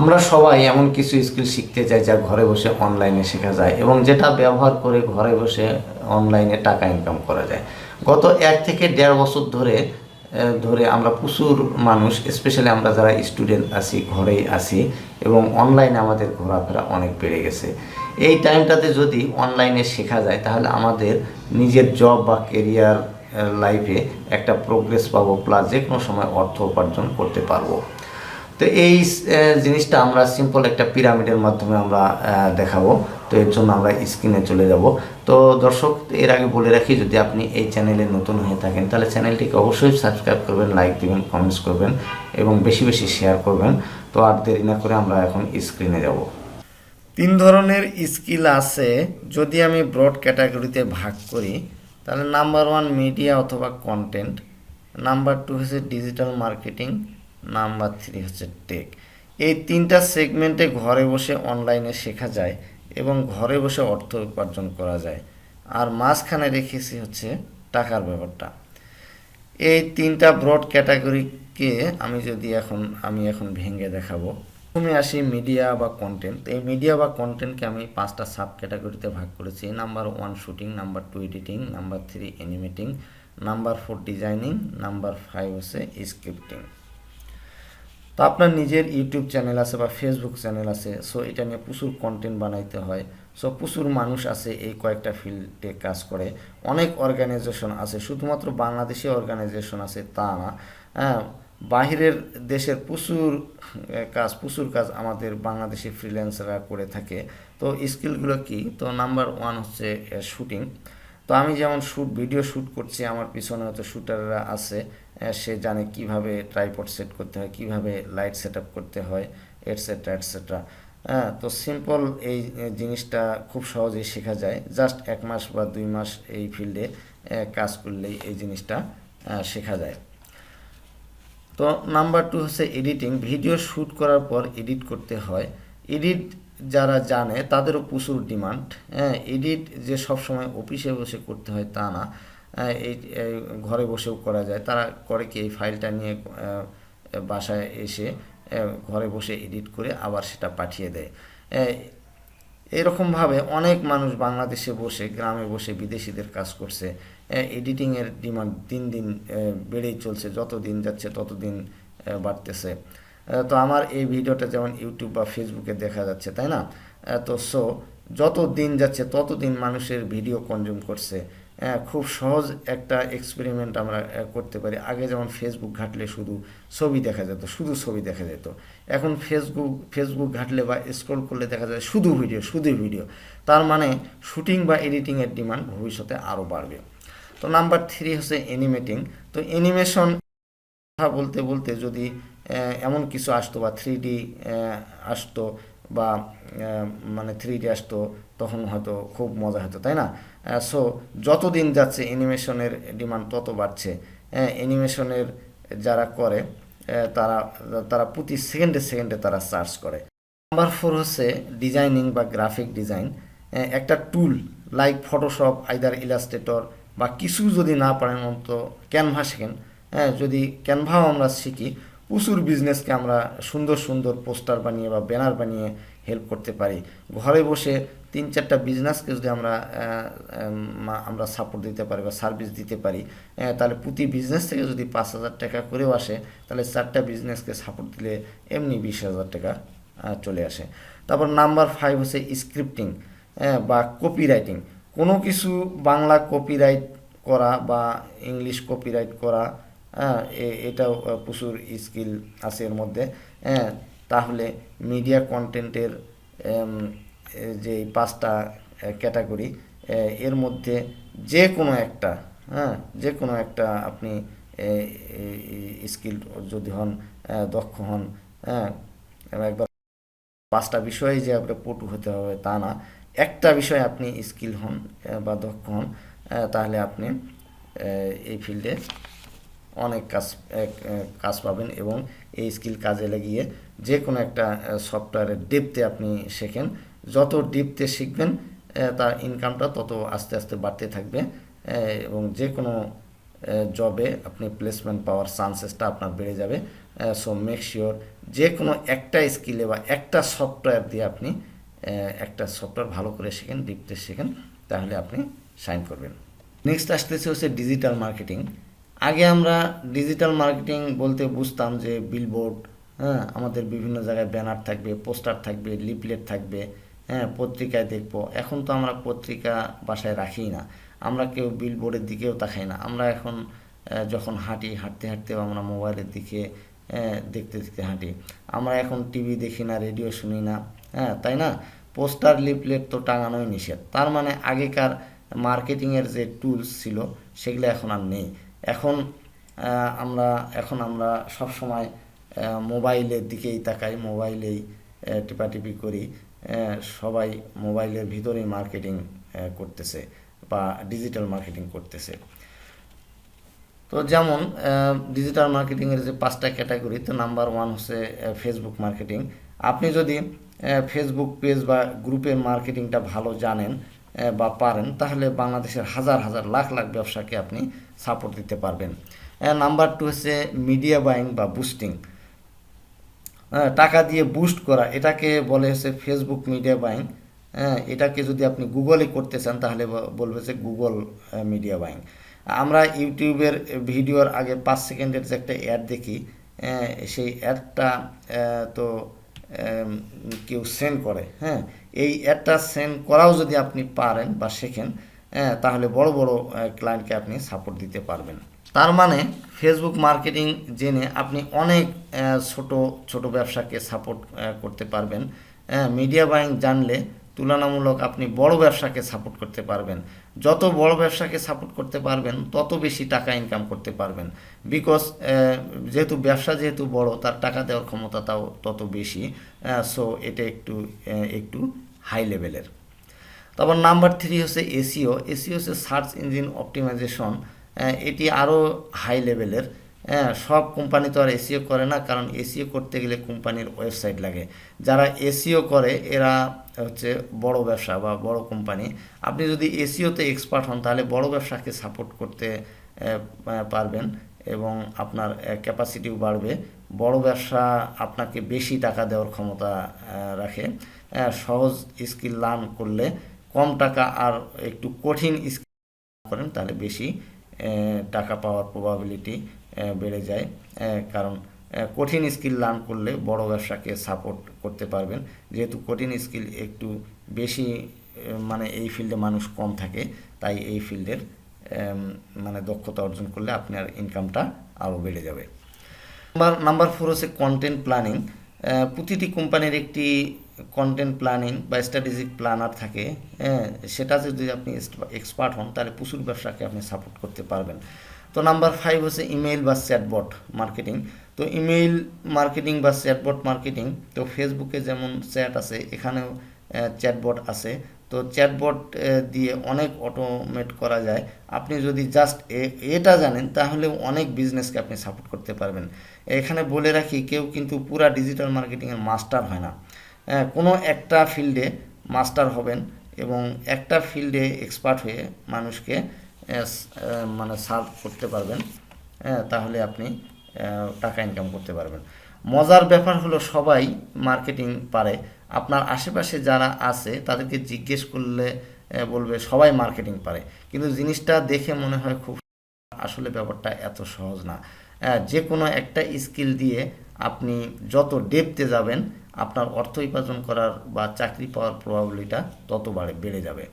আমরা সবাই এমন কিছু স্কিল শিখতে চাই যা ঘরে বসে অনলাইনে শেখা যায় এবং যেটা ব্যবহার করে ঘরে বসে অনলাইনে টাকা ইনকাম করা যায়। গত 1 থেকে 1.5 বছর ধরে আমরা প্রচুর মানুষ, স্পেশালি আমরা যারা স্টুডেন্ট আছি, ঘরেই আছি এবং অনলাইনে আমাদের ঘোরাফেরা অনেক বেড়ে গেছে। এই টাইমটাতে যদি অনলাইনে শেখা যায় তাহলে আমাদের নিজের জব বা কেরিয়ার লাইফে একটা প্রোগ্রেস পাবো, প্লাস যে কোনো সময় অর্থ উপার্জন করতে পারবো। তো এই জিনিসটা আমরা সিম্পল একটা পিরামিডের মাধ্যমে আমরা দেখাবো। তো এর জন্য আমরা স্ক্রিনে চলে যাব। তো দর্শক, এর আগে বলে রাখি, যদি আপনি এই চ্যানেলে নতুন হয়ে থাকেন তাহলে চ্যানেলটিকে অবশ্যই সাবস্ক্রাইব করবেন, লাইক দিবেন, কমেন্টস করবেন এবং বেশি বেশি শেয়ার করবেন। তো আর দেরি না করে আমরা এখন স্ক্রিনে যাব। 3 ধরনের স্কিল আছে। যদি আমি ব্রড ক্যাটাগরিতে ভাগ করি তাহলে নাম্বার 1 মিডিয়া অথবা কন্টেন্ট, নাম্বার 2 হচ্ছে ডিজিটাল মার্কেটিং, নাম্বার 3 হচ্ছে টেক। এই 3টা সেগমেন্টে ঘরে বসে অনলাইনে শেখা যায় এবং ঘরে বসে অর্থ উপার্জন করা যায়। আর মাঝখানে রেখেছি হচ্ছে টাকার ব্যাপারটা। এই 3টা ব্রড ক্যাটাগরিকে আমি এখন ভেঙে দেখাবো। প্রথমে আসি মিডিয়া বা কন্টেন্ট। এই মিডিয়া বা কন্টেন্টকে আমি 5টা সাব ক্যাটাগরিতে ভাগ করেছি। Number 1 shooting, number 2 editing, number 3 animating, number 4 designing, number 5 হচ্ছে স্ক্রিপ্টিং। তো আপনার নিজের ইউটিউব চ্যানেল আছে বা ফেসবুক চ্যানেল আছে, সো এটা নিয়ে প্রচুর কন্টেন্ট বানাইতে হয়। সো প্রচুর মানুষ আছে এই কয়েকটা ফিল্ডে কাজ করে। অনেক অর্গানাইজেশন আছে, শুধুমাত্র বাংলাদেশি অর্গানাইজেশন আছে তা না, হ্যাঁ, বাহিরের দেশের প্রচুর কাজ আমাদের বাংলাদেশি ফ্রিল্যান্সাররা করে থাকে। তো স্কিলগুলো কি? তো নাম্বার 1 হচ্ছে শুটিং। তো আমি যেমন ভিডিও শ্যুট করছি, আমার পিছনে হয়তো শ্যুটাররা আছে, সে জানে কিভাবে ট্রাইপড সেট করতে হয়, কিভাবে লাইট সেট আপ করতে হয়, এটসেট্রা এটসেট্রা। হ্যাঁ, তো সিম্পল এই জিনিসটা খুব সহজেই শেখা যায়। জাস্ট 1 মাস বা 2 মাস এই ফিল্ডে কাজ করলেই এই জিনিসটা শেখা যায়। তো নাম্বার 2 হচ্ছে এডিটিং। ভিডিও শ্যুট করার পর এডিট করতে হয়। এডিট যারা জানে তাদেরও প্রচুর ডিমান্ড। হ্যাঁ, এডিট যে সবসময় অফিসে বসে করতে হয় তা না, এই ঘরে বসেও করা যায়। তারা করে কি, এই ফাইলটা নিয়ে বাসায় এসে ঘরে বসে এডিট করে আবার সেটা পাঠিয়ে দেয়। এরকমভাবে অনেক মানুষ বাংলাদেশে বসে, গ্রামে বসে বিদেশিদের কাজ করছে। এডিটিংয়ের ডিমান্ড দিন দিন বেড়েই চলছে, যত দিন যাচ্ছে তত দিন বাড়তেছে। তো আমার এই ভিডিওটা যেমন ইউটিউব বা ফেসবুকে দেখা যাচ্ছে, তাই না? তো যত দিন যাচ্ছে তত দিন মানুষের ভিডিও কনজিউম করছে। খুব সহজ একটা এক্সপেরিমেন্ট আমরা করতে পারি। আগে যেমন ফেসবুক ঘাঁটলে শুধু ছবি দেখা যেত, এখন ফেসবুক ঘাঁটলে বা স্ক্রল করলে দেখা যায় শুধু ভিডিও। তার মানে শুটিং বা এডিটিংয়ের ডিমান্ড ভবিষ্যতে আরও বাড়বে। তো নাম্বার 3 হচ্ছে অ্যানিমেটিং। তো অ্যানিমেশন কথা বলতে বলতে যদি এমন কিছু আসতো বা 3D আসতো বা মানে 3D আসতো, তখন হয়তো খুব মজা হতো, তাই না? সো যত দিন যাচ্ছে অ্যানিমেশনের ডিমান্ড তত বাড়ছে। অ্যানিমেশনের যারা করে তারা তারা প্রতি সেকেন্ডে তারা সার্চ করে। নাম্বার 4 হচ্ছে ডিজাইনিং বা গ্রাফিক ডিজাইন। একটা টুল লাইক ফটোশপ, আইদার ইলাস্ট্রেটর বা কিছু যদি না পারেন অন্তত ক্যানভা শেখেন। হ্যাঁ, যদি ক্যানভাও আমরা শিখি, প্রচুর বিজনেসকে আমরা সুন্দর পোস্টার বানিয়ে বা ব্যানার বানিয়ে হেল্প করতে পারি। ঘরে বসে 3-4টা বিজনেসকে যদি আমরা সাপোর্ট দিতে পারি বা সার্ভিস দিতে পারি, তাহলে প্রতি বিজনেস থেকে যদি 5,000 টাকা করেও আসে, তাহলে 4টা বিজনেসকে সাপোর্ট দিলে এমনি 20,000 টাকা চলে আসে। তারপর নাম্বার 5 হচ্ছে স্ক্রিপ্টিং বা কপিরাইটিং। কোনো কিছু বাংলা কপিরাইট করা বা ইংলিশ কপিরাইট করা, এটাও প্রচুর স্কিল আছে এর মধ্যে। তাহলে মিডিয়া কন্টেন্টের যে 5টা ক্যাটাগরি, এর মধ্যে যে কোনো একটা আপনি স্কিল যদি হন, দক্ষ হন, হ্যাঁ, একবার 5টা বিষয়ে যে আপনার পটু হতে হবে তা না, একটা বিষয়ে আপনি স্কিল হন বা দক্ষ হন, তাহলে আপনি এই ফিল্ডে অনেক কাজ পাবেন এবং এই স্কিল কাজে লাগিয়ে যে কোনো একটা সফটওয়্যারের ডেপথে আপনি শেখেন। যত ডেপথে শিখবেন তার ইনকামটা তত আস্তে আস্তে বাড়তে থাকবে এবং যে কোনো জবে আপনি প্লেসমেন্ট পাওয়ার চান্সেসটা আপনার বেড়ে যাবে। সো মেক শিওর যে কোনো একটা স্কিলে বা একটা সফটওয়্যার দিয়ে আপনি একটা সফটওয়্যার ভালো করে শেখেন, ডিপতে শেখেন, তাহলে আপনি শাইন করবেন। নেক্সট আসতেছে হচ্ছে ডিজিটাল মার্কেটিং। আগে আমরা ডিজিটাল মার্কেটিং বলতে বুঝতাম যে বিলবোর্ড, হ্যাঁ, আমাদের বিভিন্ন জায়গায় ব্যানার থাকবে, পোস্টার থাকবে, লিফলেট থাকবে, হ্যাঁ, পত্রিকায় দেখবো। এখন তো আমরা পত্রিকা বাসায় রাখিই না, আমরা কেউ বিলবোর্ডের দিকেও তাকাই না। আমরা এখন যখন হাঁটতে হাঁটতেও আমরা মোবাইলের দিকে দেখতে দেখতে হাঁটি। আমরা এখন টিভি দেখি না, রেডিও শুনি না, হ্যাঁ, তাই না? পোস্টার লিফলেট তো টাঙানোই নিষেধ। তার মানে আগেকার মার্কেটিংয়ের যে টুলস ছিল সেগুলো এখন আর নেই। এখন আমরা সব সময় মোবাইলের দিকেই তাকাই, মোবাইলেই টিপাটিপি করি। সবাই মোবাইলের ভিতরেই মার্কেটিং করতেছে বা ডিজিটাল মার্কেটিং করতেছে। তো যেমন ডিজিটাল মার্কেটিংয়ের যে 5টা ক্যাটাগরি, তো নাম্বার 1 হচ্ছে ফেসবুক মার্কেটিং। আপনি যদি ফেসবুক পেজ বা গ্রুপের মার্কেটিংটা ভালো জানেন বা পারেন, তাহলে বাংলাদেশের হাজার হাজার লাখ লাখ ব্যবসাকে আপনি সাপোর্ট দিতে পারবেন। নাম্বার 2 হচ্ছে মিডিয়া বাইং বা বুস্টিং, টাকা দিয়ে বুস্ট করা, এটাকে বলে হচ্ছে ফেসবুক মিডিয়া বাইং। এটাকে যদি আপনি গুগলে করতে চান তাহলে বলবে যে গুগল মিডিয়া বাইং। আমরা ইউটিউবের ভিডিওর আগে 5 সেকেন্ডের যে একটা অ্যাড দেখি, সেই অ্যাডটা তো কেউ সেন্ড করে, হ্যাঁ, এই অ্যাডটা সেন্ড করাও যদি আপনি পারেন বা শেখেন, তাহলে বড় বড় ক্লায়েন্টকে আপনি সাপোর্ট দিতে পারবেন। তার মানে ফেসবুক মার্কেটিং জেনে আপনি অনেক ছোট ছোট ব্যবসাকে সাপোর্ট করতে পারবেন। মিডিয়া বাইং জানলে তুলনামূলক আপনি বড় ব্যবসাকে সাপোর্ট করতে পারবেন। যত বড় ব্যবসাকে সাপোর্ট করতে পারবেন তত বেশি টাকা ইনকাম করতে পারবেন। বিকজ যেহেতু ব্যবসা যেহেতু বড়, তার টাকা দেওয়ার ক্ষমতাটাও তত বেশি। সো এটা একটু হাই লেভেলের। তারপর নাম্বার 3 হচ্ছে এসইও। এসইও হচ্ছে সার্চ ইঞ্জিন অপটিমাইজেশন। এটি আরও হাই লেভেলের। সব কোম্পানি তো আর এসইও করে না, কারণ এসইও করতে গেলে কোম্পানির ওয়েবসাইট লাগে। যারা এসইও করে এরা হচ্ছে বড় ব্যবসা বা বড় কোম্পানি। আপনি যদি এসইওতে এক্সপার্ট হন তাহলে বড় ব্যবসাকে সাপোর্ট করতে পারবেন এবং আপনার ক্যাপাসিটিও বাড়বে। বড় ব্যবসা আপনাকে বেশি টাকা দেওয়ার ক্ষমতা রাখে। সহজ স্কিল লার্ন করলে কম টাকা আর একটু কঠিন স্কিল করেন তাহলে বেশি টাকা পাওয়ার প্রবাবিলিটি বেড়ে যায়। কারণ কঠিন স্কিল লার্ন করলে বড় ব্যবসাকে সাপোর্ট করতে পারবেন। যেহেতু কঠিন স্কিল একটু বেশি, মানে এই ফিল্ডে মানুষ কম থাকে, তাই এই ফিল্ডের মানে দক্ষতা অর্জন করলে আপনার ইনকামটা আরও বেড়ে যাবে। নাম্বার 4 হচ্ছে কন্টেন্ট প্ল্যানিং। প্রতিটি কোম্পানির একটি কন্টেন্ট প্ল্যানিং বা স্ট্র্যাটেজিক প্ল্যানার থাকে। সেটা যদি আপনি এক্সপার্ট হন তাহলে প্রচুর ব্যবসাকে আপনি সাপোর্ট করতে পারবেন। তো নাম্বার 5 হচ্ছে ইমেইল বা চ্যাটবট মার্কেটিং। তো ইমেইল মার্কেটিং বা চ্যাটবট মার্কেটিং, তো ফেসবুকে যেমন চ্যাট আছে এখানেও চ্যাটবট আছে। তো চ্যাটবট দিয়ে অনেক অটোমেট করা যায়। আপনি যদি জাস্ট এটা জানেন তাহলে অনেক বিজনেসকে আপনি সাপোর্ট করতে পারবেন। এখানে বলে রাখি, কেউ কিন্তু পুরা ডিজিটাল মার্কেটিংয়ের মাস্টার হয় না। কোনো একটা ফিল্ডে মাস্টার হবেন এবং একটা ফিল্ডে এক্সপার্ট হয়ে মানুষকে মানে সার্ভ করতে পারবেন। তাহলে আপনি টাকা ইনকাম করতে পারবেন। মজার ব্যাপার হলো সবাই মার্কেটিং পারে। আপনার আশেপাশে যারা আছে তাদেরকে জিজ্ঞেস করলে বলবে সবাই মার্কেটিং পারে, কিন্তু জিনিসটা দেখে মনে হয় খুব, আসলে ব্যাপারটা এত সহজ না। যে কোনো একটা স্কিল দিয়ে আপনি যত ডেপথে যাবেন আপনার অর্থ উপার্জন করার বা চাকরি পাওয়ার প্রবাবিলিটিটা তত বেড়ে যাবে।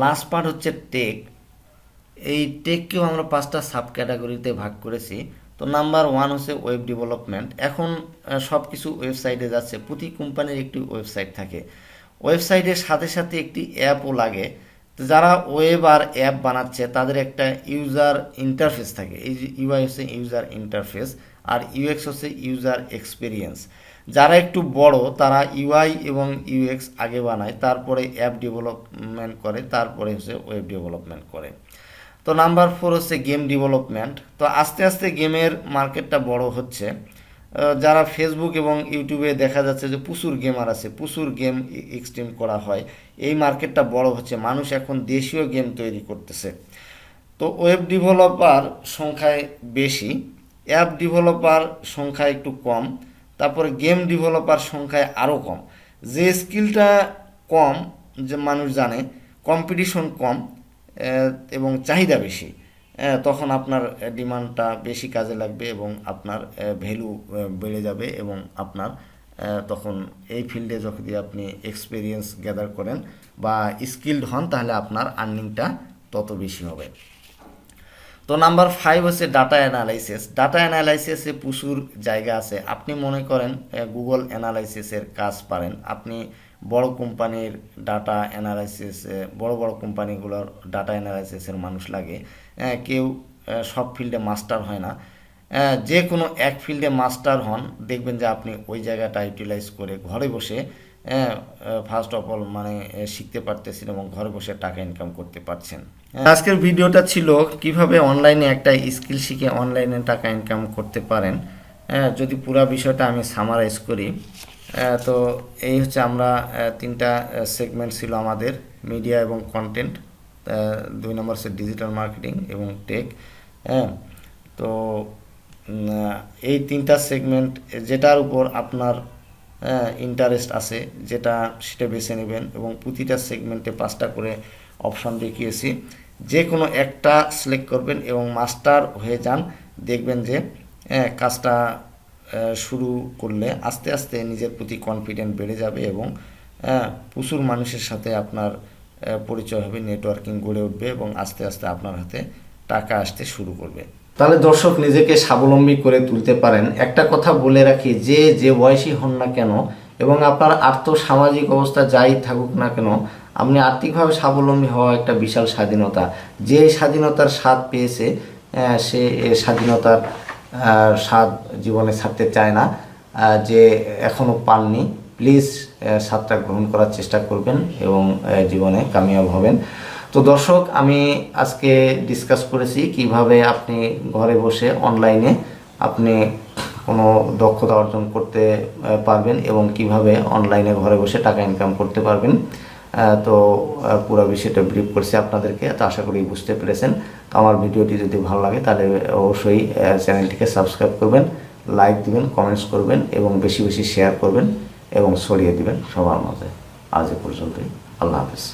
লাস্ট পার্ট হচ্ছে টেক। এই টেককেও আমরা 5টা সাব ক্যাটাগরিতে ভাগ করেছি। তো নাম্বার 1 হচ্ছে ওয়েব ডেভেলপমেন্ট। এখন সব কিছু ওয়েবসাইটে যাচ্ছে, প্রতি কোম্পানির একটি ওয়েবসাইট থাকে। ওয়েবসাইটের সাথে সাথে একটি অ্যাপও লাগে। তো যারা ওয়েব আর অ্যাপ বানাচ্ছে তাদের একটা ইউজার ইন্টারফেস থাকে। এই যে ইউআই হচ্ছে ইউজার ইন্টারফেস আর ইউএক্স হচ্ছে ইউজার এক্সপিরিয়েন্স। যারা একটু বড় তারা ইউআই এবং ইউএক্স আগে বানায়, তারপরে অ্যাপ ডেভেলপমেন্ট করে, তারপরে হচ্ছে ওয়েব ডেভেলপমেন্ট করে। তো নাম্বার 4 হচ্ছে গেম ডেভেলপমেন্ট। তো আস্তে আস্তে গেমের মার্কেটটা বড় হচ্ছে। যারা ফেসবুক এবং ইউটিউবে দেখা যাচ্ছে যে প্রচুর গেমার আছে, প্রচুর গেম স্ট্রিম করা হয়, এই মার্কেটটা বড় হচ্ছে। মানুষ এখন দেশীয় গেম তৈরি করতেছে। তো ওয়েব ডেভেলপার সংখ্যায় বেশি, অ্যাপ ডেভেলপার সংখ্যা একটু কম, তারপরে গেম ডেভেলপার সংখ্যায় আরও কম। যে স্কিলটা কম, যে মানুষ জানে, কম্পিটিশন কম এবং চাহিদা বেশি, তখন আপনার ডিমান্ডটা বেশি কাজে লাগবে এবং আপনার ভ্যালু বেড়ে যাবে এবং আপনার তখন এই ফিল্ডে যদি আপনি এক্সপিরিয়েন্স গ্যাদার করেন বা স্কিলড হন তাহলে আপনার আর্নিংটা তত বেশি হবে। তো নাম্বার 5 হচ্ছে ডাটা অ্যানালাইসিস। ডাটা অ্যানালাইসিসে প্রচুর জায়গা আছে। আপনি মনে করেন গুগল অ্যানালাইসিসের কাজ পারেন, আপনি বড় কোম্পানির ডাটা অ্যানালাইসিসে, বড় বড় কোম্পানিগুলোর ডাটা অ্যানালাইসিসের মানুষ লাগে। কেউ সব ফিল্ডে মাস্টার হয় না। যে কোনো এক ফিল্ডে মাস্টার হন, দেখবেন যে আপনি ওই জায়গাটা ইউটিলাইজ করে ঘরে বসে ফার্স্ট অফ অল মানে শিখতে পারতেছেন এবং ঘরে বসে টাকা ইনকাম করতে পারছেন। আজকের ভিডিওটা ছিল কিভাবে অনলাইনে একটা স্কিল শিখে অনলাইনে টাকা ইনকাম করতে পারেন। যদি পুরো বিষয়টা আমি সামারাইজ করি, তো এই হচ্ছে আমরা 3টা সেগমেন্ট ছিল আমাদের, মিডিয়া এবং কন্টেন্ট, 2 নম্বর হচ্ছে ডিজিটাল মার্কেটিং এবং টেক। তো এই 3টা সেগমেন্ট যেটার উপর আপনার ইন্টারেস্ট আছে সেটা বেছে নেবেন এবং প্রতিটা সেগমেন্টে 5টা করে অপশন দেখিয়েছি, যে কোনো একটা সিলেক্ট করবেন এবং মাস্টার হয়ে যান। দেখবেন যে কাজটা শুরু করলে আস্তে আস্তে নিজের প্রতি কনফিডেন্ট বেড়ে যাবে এবং প্রচুর মানুষের সাথে আপনার পরিচয় হবে, নেটওয়ার্কিং গড়ে উঠবে এবং আস্তে আস্তে আপনার হাতে টাকা আসতে শুরু করবে। তাহলে দর্শক, নিজেকে স্বাবলম্বী করে তুলতে পারেন। একটা কথা বলে রাখি, যে বয়সী হন না কেন এবং আপনার আর্থসামাজিক অবস্থা যাই থাকুক না কেন, আপনি আর্থিকভাবে স্বাবলম্বী হওয়া একটা বিশাল স্বাধীনতা। যে স্বাধীনতার স্বাদ পেয়েছে সে স্বাধীনতার স্বাদ জীবনে ছাড়তে চায় না। যে এখনও পাননি, প্লিজ স্বাদটা গ্রহণ করার চেষ্টা করবেন এবং জীবনে কামিয়াব হবেন। তো দর্শক, আমি আজকে ডিসকাস করেছি কিভাবে আপনি ঘরে বসে অনলাইনে আপনি কোনো দক্ষতা অর্জন করতে পারবেন এবং কিভাবে অনলাইনে ঘরে বসে টাকা ইনকাম করতে পারবেন। তো পুরো বিষয়টা ব্রিফ করছি আপনাদেরকে, তো আশা করি বুঝতে পেরেছেন। তো আমার ভিডিওটি যদি ভালো লাগে তাহলে অবশ্যই চ্যানেলটিকে সাবস্ক্রাইব করবেন, লাইক দিবেন, কমেন্টস করবেন এবং বেশি বেশি শেয়ার করবেন এবং ছড়িয়ে দিবেন সবার মাঝে। আজ এ পর্যন্তই। আল্লাহ হাফেজ।